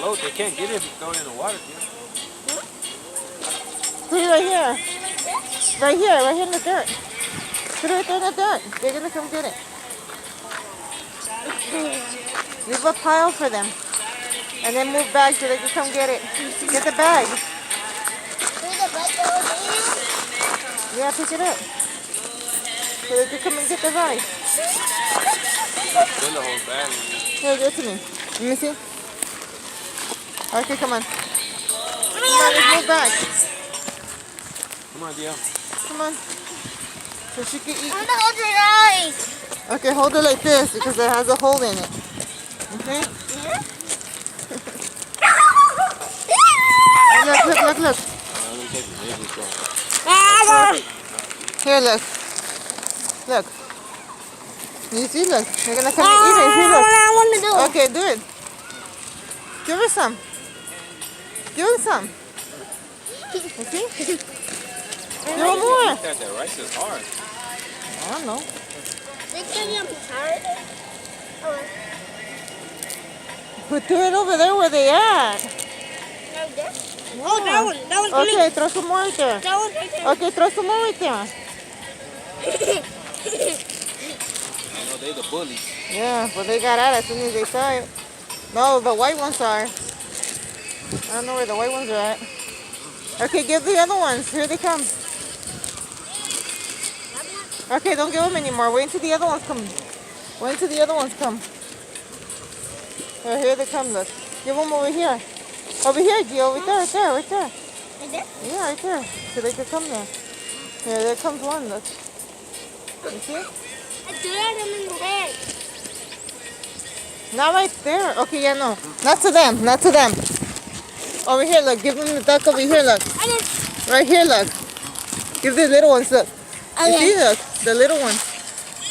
Oh, they can't get it if you throw it in the water, dude. Put it right here. Right here in the dirt. Put it right there in the dirt. They're gonna come get it. Leave a pile for them. And then move back so they can come get it. Get the bag. Yeah, pick it up. So they can come and get the rice. Fill the whole bag. Here, give it to me. Let me see. Okay, come on. Come on, let's move back. Come on, Dio. Come on. So she can eat. I'm gonna hold your eyes. Okay, hold it like this because it has a hole in it. Okay? Look. Here, look. Look. You see, look. They're gonna come and eat it. Here, look. I want to do it. Okay, do it. Give her some. Give her some. You see? Give her more. That rice is hard. I don't know. They can be hard. But do it over there where they at. Oh, that one. Okay, throw some more right there. That one's right there. Okay, throw some more right there. I know they the bullies. Yeah, but they got out as soon as they saw it. No, the white ones are. I don't know where the white ones are at. Okay, give the other ones. Here they come. Okay, don't give them anymore. Wait until the other ones come. Wait until the other ones come. Oh, here they come, look. Give them over here. Over here, Gio. Right there. Right there? Yeah, right there. So they could come there. Yeah, there comes one, look. You see? I threw them in the head. Not right there. Okay, yeah, no. Not to them. Not to them. Over here, look. Give them the duck over here, look. Right here, look. Give the little ones, look. You see, look. The little ones.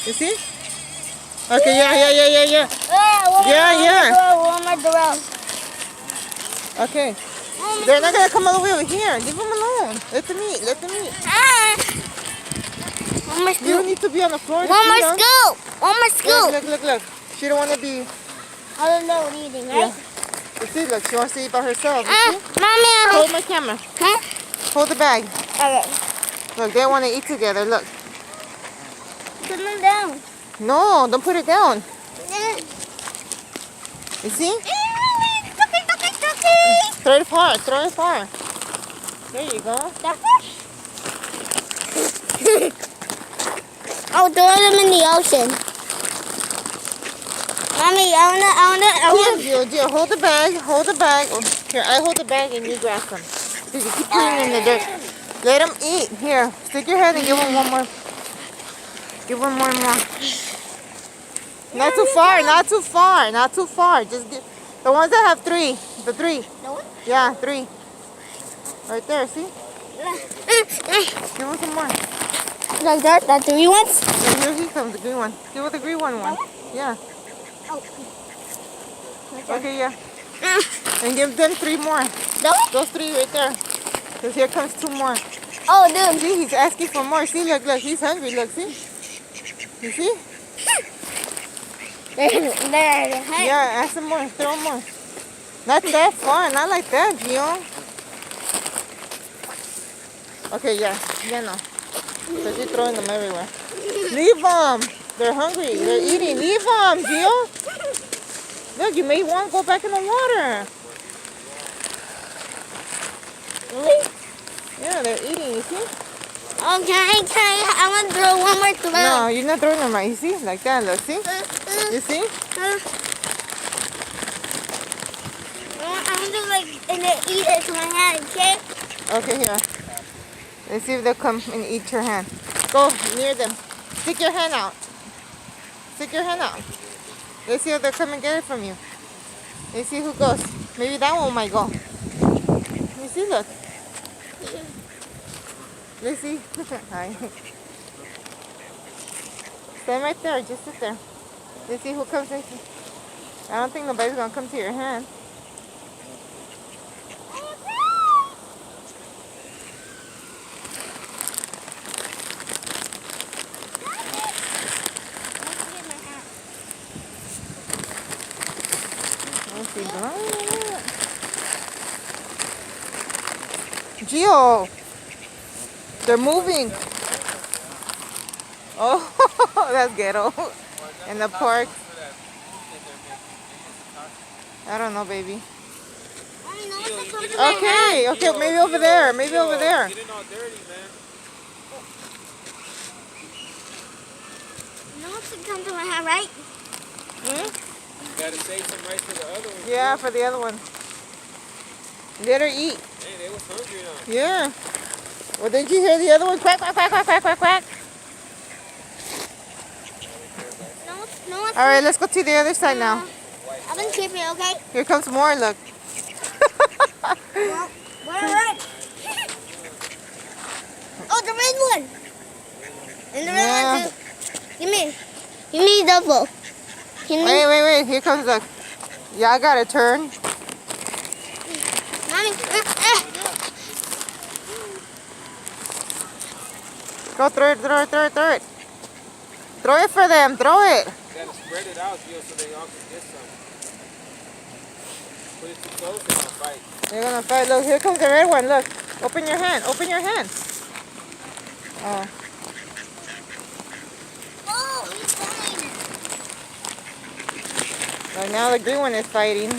You see? Okay, yeah. One more door. Okay. They're not going to come all the way over here. Leave them alone. Let them eat. One more You scoop. don't need to be on the floor. One more scoop. Look. She don't want to be... I don't know what eating, right? Yeah. You see, look. She wants to eat by herself. You see? Mommy. Hold my camera. Huh? Hold the bag. Okay. Look, they want to eat together. Look. Put them down. No, don't put it down. You see? Throw it far. There you go. I'll throw them in the ocean. Mommy, I wanna. Gio, hold the bag. Oh, here, I hold the bag and you grab some. So you keep putting it in the dirt. Let them eat. Here, stick your head and give them one more. Give one more. Not too far. Just get the ones that have three. The three. Yeah, 3. Right there, see? Give them some more. Like that? The 3 ones? Yeah, here he comes, the green one. Give her the green one. Yeah. Oh. Okay, yeah. And give them 3 more. Those 3 right there. Because here comes 2 more. Oh, dude. See, he's asking for more. See, look, he's hungry. Look, see? You see? There. Yeah, ask some more. Throw more. Not that far. Not like that, Gio. Okay, yeah. Yeah, no. So she's throwing them everywhere. Leave them. They're hungry. They're eating. Leave them, Gio. Look, you may want to go back in the water. Really? Yeah, they're eating. You see? Okay, I want to throw one more throw. No, you're not throwing them right. You see? Like that, look. See? You see? I'm going to eat it with my hand, okay? Okay, here. Let's see if they'll come and eat your hand. Go near them. Stick your hand out. Let's see if they'll come and get it from you. Let's see who goes. Maybe that one might go. You see, look. Let's see. Hi. Stand right there. Just sit there. Let's see who comes in. I don't think nobody's going to come to your hand. Let's see. Gio, they're moving. Oh, that's ghetto. In the park. I don't know, baby. Mommy, no one's coming to my Okay, hand. okay, maybe over there, maybe over there. Getting all dirty, man. No one's come to my hand, right? Hmm? You gotta save some rice for the other one. Yeah, for the other one. Let her eat. Hey, they was hungry now. Yeah. Well, didn't you hear the other one? Quack, quack, quack, quack, quack, quack, quack. No one's All right, let's go to the other side now. I've been keeping it, okay? Here comes more, look. Well, where? Oh, the red one. And the red Yeah. one too. Give me double. Give me. Wait. Here comes the... Yeah, I gotta turn. Mommy. Go throw it. Throw it for them, throw it. You gotta spread it out, Gio, so they all can get some. Put it too close and they'll fight. They're gonna fight. Look, here comes the red one. Look. Open your hand. Oh. Oh, he's fine. So now the green one is fighting.